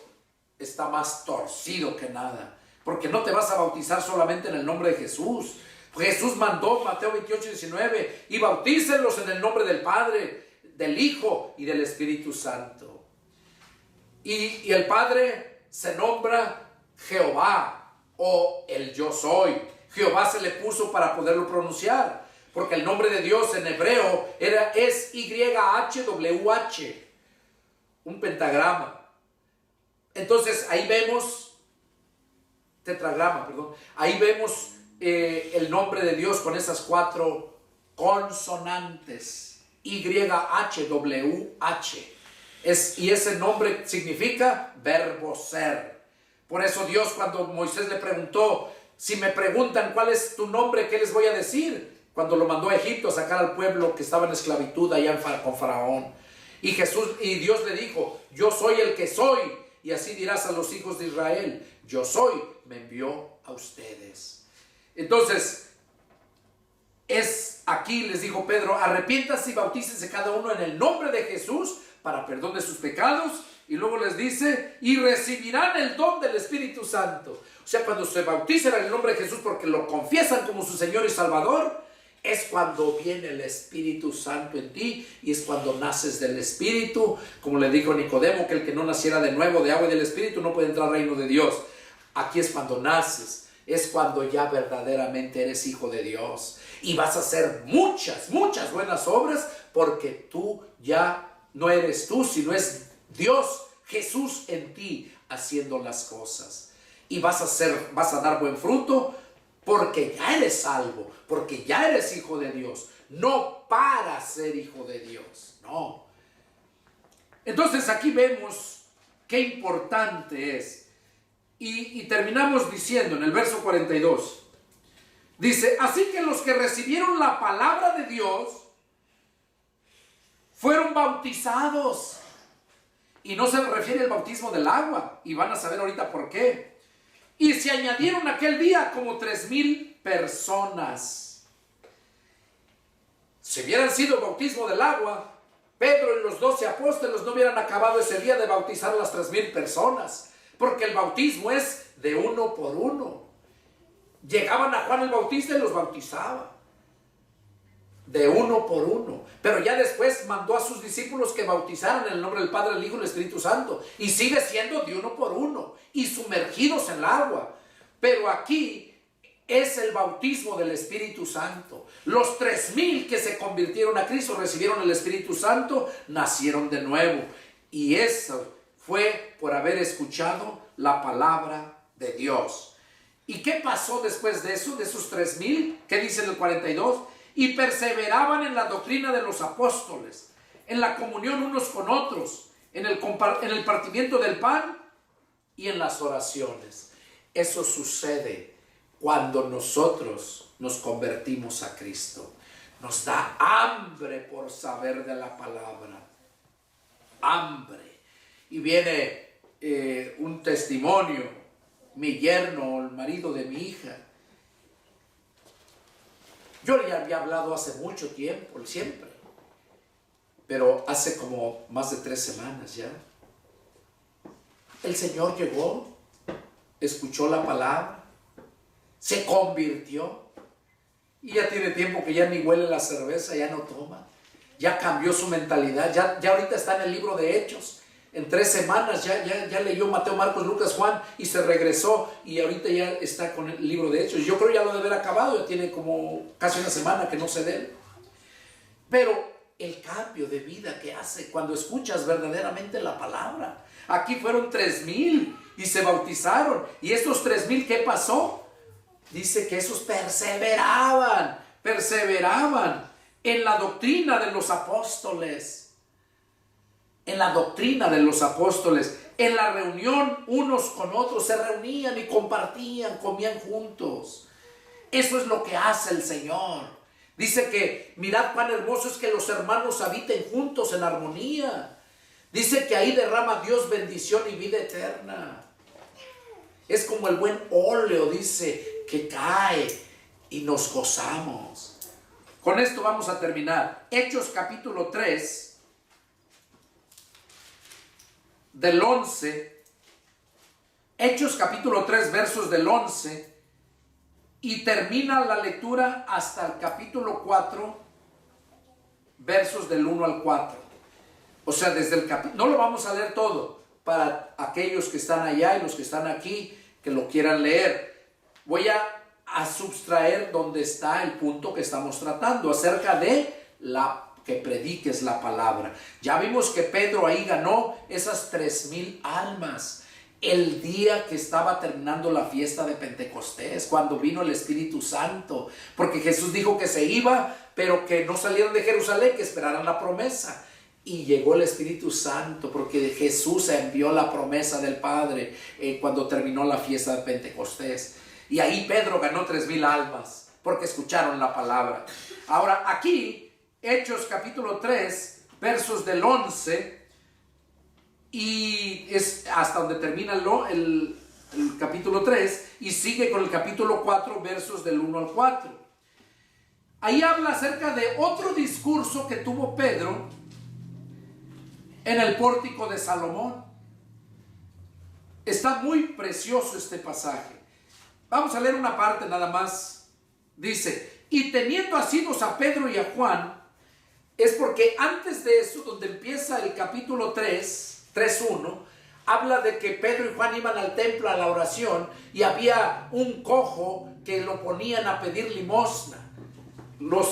está más torcido que nada, porque no te vas a bautizar solamente en el nombre de Jesús. Jesús mandó, Mateo 28:19, y bautícenlos en el nombre del Padre, del Hijo y del Espíritu Santo. Y el Padre se nombra Jehová o el Yo Soy. Jehová se le puso para poderlo pronunciar, porque el nombre de Dios en hebreo es YHWH, un pentagrama. Entonces ahí vemos, tetragrama, perdón, ahí vemos el nombre de Dios con esas 4 consonantes, YHWH. Y ese nombre significa verbo ser. Por eso Dios, cuando Moisés le preguntó, si me preguntan cuál es tu nombre, ¿qué les voy a decir? Cuando lo mandó a Egipto a sacar al pueblo que estaba en esclavitud allá con Faraón. Y Dios le dijo, yo soy el que soy. Y así dirás a los hijos de Israel, yo soy, me envió a ustedes. Entonces, aquí les dijo Pedro, arrepiéntanse y bautícense cada uno en el nombre de Jesús para perdón de sus pecados. Y luego les dice, y recibirán el don del Espíritu Santo. O sea, cuando se bautizan en el nombre de Jesús porque lo confiesan como su Señor y Salvador, es cuando viene el Espíritu Santo en ti y es cuando naces del Espíritu. Como le dijo Nicodemo, que el que no naciera de nuevo de agua y del Espíritu no puede entrar al reino de Dios. Aquí es cuando naces, es cuando ya verdaderamente eres hijo de Dios. Y vas a hacer muchas, muchas buenas obras porque tú ya no eres tú, sino es Dios, Jesús en ti haciendo las cosas. Y vas a dar buen fruto porque ya eres salvo, porque ya eres hijo de Dios, no para ser hijo de Dios, no. Entonces aquí vemos qué importante es. Y terminamos diciendo en el verso 42, dice, así que los que recibieron la palabra de Dios fueron bautizados. Y no se refiere al bautismo del agua, y van a saber ahorita por qué. Y se añadieron aquel día como 3,000 personas. Si hubieran sido el bautismo del agua, Pedro y los 12 apóstoles no hubieran acabado ese día de bautizar a las 3,000 personas, porque el bautismo es de uno por uno. Llegaban a Juan el Bautista y los bautizaba de uno por uno, pero ya después mandó a sus discípulos que bautizaran en el nombre del Padre, del Hijo y del Espíritu Santo, y sigue siendo de uno por uno y sumergidos en el agua. Pero aquí es el bautismo del Espíritu Santo. Los 3,000 que se convirtieron a Cristo, recibieron el Espíritu Santo, nacieron de nuevo, y eso fue por haber escuchado la palabra de Dios. ¿Y qué pasó después de eso, de esos 3,000? ¿Qué dice en el 42? Y perseveraban en la doctrina de los apóstoles, en la comunión unos con otros, en el partimiento del pan y en las oraciones. Eso sucede cuando nosotros nos convertimos a Cristo. Nos da hambre por saber de la palabra. Hambre. Y viene un testimonio, mi yerno, el marido de mi hija. Yo ya había hablado hace mucho tiempo, siempre, pero hace como más de 3 semanas ya. El Señor llegó, escuchó la palabra, se convirtió y ya tiene tiempo que ya ni huele la cerveza, ya no toma, ya cambió su mentalidad, ya ahorita está en el libro de Hechos, En 3 semanas ya leyó Mateo, Marcos, Lucas, Juan y se regresó y ahorita ya está con el libro de Hechos. Yo creo ya lo debe haber acabado, ya tiene como casi una semana que no sé de él. Pero el cambio de vida que hace cuando escuchas verdaderamente la palabra. Aquí fueron 3,000 y se bautizaron. ¿Y estos 3,000 qué pasó? Dice que esos perseveraban en la doctrina de los apóstoles. En la doctrina de los apóstoles, en la reunión unos con otros, se reunían y compartían, comían juntos. Eso es lo que hace el Señor. Dice que mirad cuán hermoso es que los hermanos habiten juntos en armonía. Dice que ahí derrama Dios bendición y vida eterna. Es como el buen óleo, dice, que cae y nos gozamos. Con esto vamos a terminar. Hechos capítulo 3. Del 11, Hechos capítulo 3, versos del 11, y termina la lectura hasta el capítulo 4, versos del 1 al 4. O sea, desde el capítulo, no lo vamos a leer todo, para aquellos que están allá y los que están aquí, que lo quieran leer. Voy a subtraer donde está el punto que estamos tratando, acerca de que prediques la palabra. Ya vimos que Pedro ahí ganó esas 3,000 almas el día que estaba terminando la fiesta de Pentecostés, cuando vino el Espíritu Santo, porque Jesús dijo que se iba, pero que no salieron de Jerusalén, que esperaran la promesa. Y llegó el Espíritu Santo, porque Jesús envió la promesa del Padre cuando terminó la fiesta de Pentecostés. Y ahí Pedro ganó 3,000 almas, porque escucharon la palabra. Ahora aquí Hechos capítulo 3, versos del 11, y es hasta donde termina el capítulo 3, y sigue con el capítulo 4, versos del 1 al 4. Ahí habla acerca de otro discurso que tuvo Pedro en el pórtico de Salomón. Está muy precioso este pasaje. Vamos a leer una parte nada más. Dice, y teniendo asidos a Pedro y a Juan, es porque antes de eso, donde empieza el capítulo 3:1, habla de que Pedro y Juan iban al templo a la oración y había un cojo que lo ponían a pedir limosna,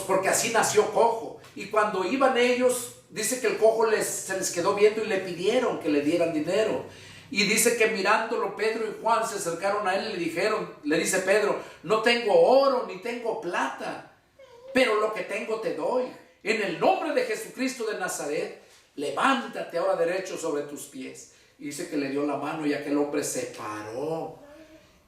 porque así nació cojo. Y cuando iban ellos, dice que el cojo se les quedó viendo y le pidieron que le dieran dinero. Y dice que mirándolo Pedro y Juan se acercaron a él y le dice Pedro, no tengo oro ni tengo plata, pero lo que tengo te doy. En el nombre de Jesucristo de Nazaret, levántate ahora derecho sobre tus pies. Y dice que le dio la mano y aquel hombre se paró.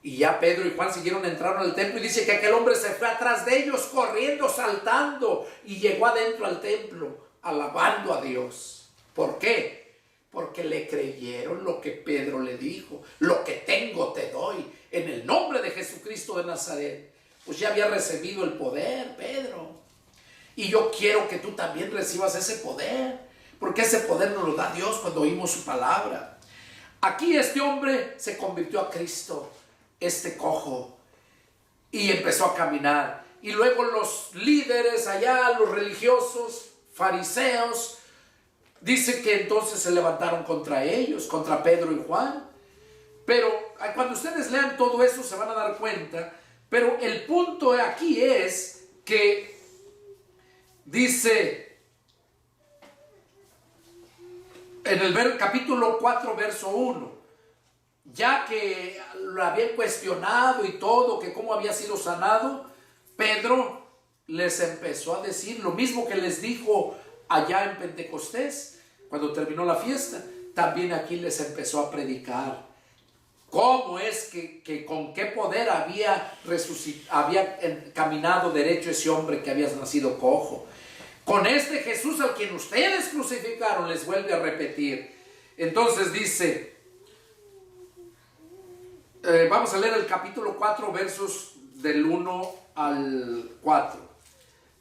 Y ya Pedro y Juan entraron al templo y dice que aquel hombre se fue atrás de ellos corriendo, saltando y llegó adentro al templo alabando a Dios. ¿Por qué? Porque le creyeron lo que Pedro le dijo. Lo que tengo te doy en el nombre de Jesucristo de Nazaret. Pues ya había recibido el poder Pedro. Y yo quiero que tú también recibas ese poder, porque ese poder nos lo da Dios cuando oímos su palabra. Aquí este hombre se convirtió a Cristo, este cojo, y empezó a caminar. Y luego los líderes allá, los religiosos, fariseos, dice que entonces se levantaron contra ellos, contra Pedro y Juan. Pero cuando ustedes lean todo eso se van a dar cuenta. Pero el punto aquí es que dice en el capítulo 4, verso 1, ya que lo habían cuestionado y todo, que cómo había sido sanado, Pedro les empezó a decir lo mismo que les dijo allá en Pentecostés, cuando terminó la fiesta. También aquí les empezó a predicar cómo es que con qué poder había caminado derecho ese hombre que había nacido cojo. Con este Jesús al quien ustedes crucificaron, les vuelve a repetir. Entonces dice, vamos a leer el capítulo 4, versos del 1 al 4.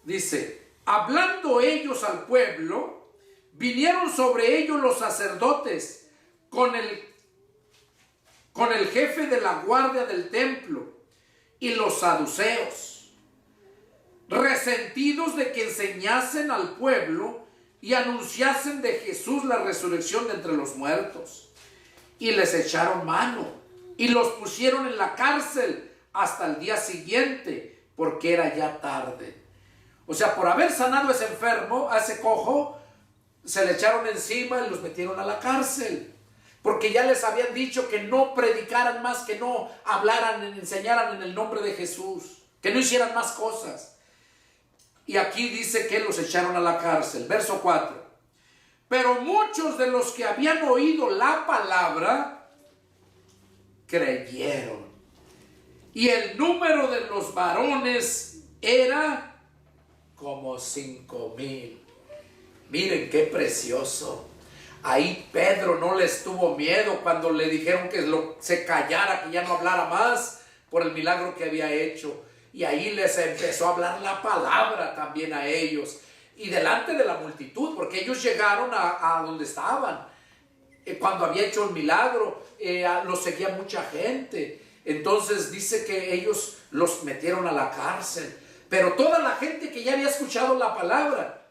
Dice, hablando ellos al pueblo, vinieron sobre ellos los sacerdotes con el jefe de la guardia del templo y los saduceos, resentidos de que enseñasen al pueblo y anunciasen de Jesús la resurrección de entre los muertos. Y les echaron mano y los pusieron en la cárcel hasta el día siguiente, porque era ya tarde. O sea, por haber sanado a ese enfermo, a ese cojo, se le echaron encima y los metieron a la cárcel. Porque ya les habían dicho que no predicaran más, que no hablaran, enseñaran en el nombre de Jesús, que no hicieran más cosas. Y aquí dice que los echaron a la cárcel. Verso 4. Pero muchos de los que habían oído la palabra creyeron. Y el número de los varones era como 5,000. Miren qué precioso. Ahí Pedro no les tuvo miedo cuando le dijeron que se callara, que ya no hablara más por el milagro que había hecho. Y ahí les empezó a hablar la palabra también a ellos. Y delante de la multitud, porque ellos llegaron a donde estaban. Cuando había hecho el milagro, los seguía mucha gente. Entonces dice que ellos los metieron a la cárcel. Pero toda la gente que ya había escuchado la palabra,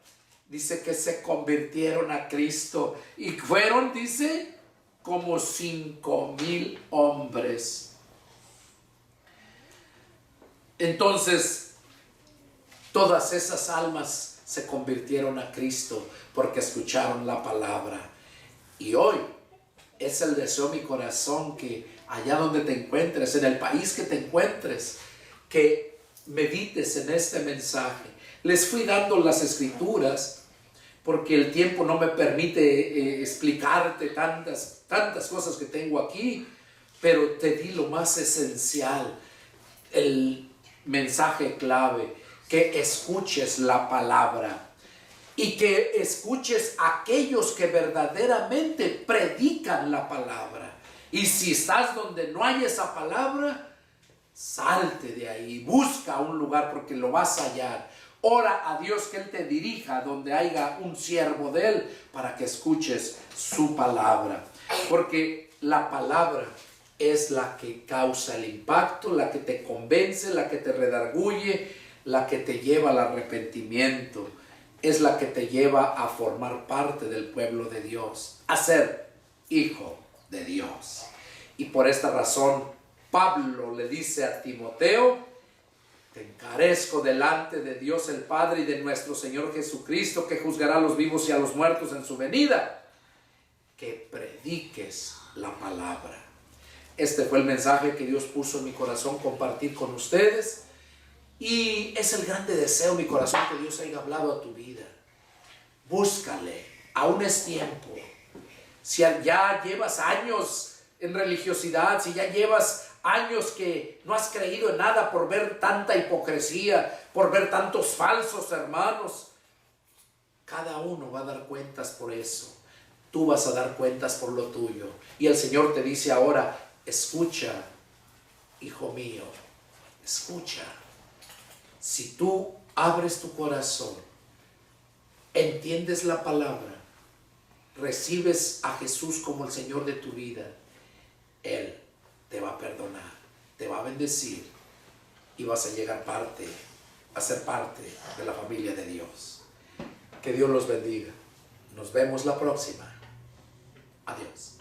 dice que se convirtieron a Cristo. Y fueron, dice, como 5,000 hombres. Entonces, todas esas almas se convirtieron a Cristo porque escucharon la palabra. Y hoy es el deseo de mi corazón que allá donde te encuentres, en el país que te encuentres, que medites en este mensaje. Les fui dando las escrituras porque el tiempo no me permite explicarte tantas cosas que tengo aquí, pero te di lo más esencial, el mensaje clave, que escuches la palabra y que escuches a aquellos que verdaderamente predican la palabra. Y si estás donde no hay esa palabra, salte de ahí, busca un lugar porque lo vas a hallar. Ora a Dios que Él te dirija donde haya un siervo de Él para que escuches su palabra. Porque la palabra es la que causa el impacto, la que te convence, la que te redarguye, la que te lleva al arrepentimiento. Es la que te lleva a formar parte del pueblo de Dios, a ser hijo de Dios. Y por esta razón, Pablo le dice a Timoteo: te encarezco delante de Dios el Padre y de nuestro Señor Jesucristo, que juzgará a los vivos y a los muertos en su venida, que prediques la palabra. Este fue el mensaje que Dios puso en mi corazón compartir con ustedes. Y es el grande deseo de mi corazón que Dios haya hablado a tu vida. Búscale, aún es tiempo. Si ya llevas años en religiosidad, si ya llevas años que no has creído en nada por ver tanta hipocresía, por ver tantos falsos hermanos, cada uno va a dar cuentas por eso. Tú vas a dar cuentas por lo tuyo. Y el Señor te dice ahora: escucha, hijo mío, escucha. Si tú abres tu corazón, entiendes la palabra, recibes a Jesús como el Señor de tu vida, Él te va a perdonar, te va a bendecir y vas a llegar a ser parte de la familia de Dios. Que Dios los bendiga. Nos vemos la próxima. Adiós.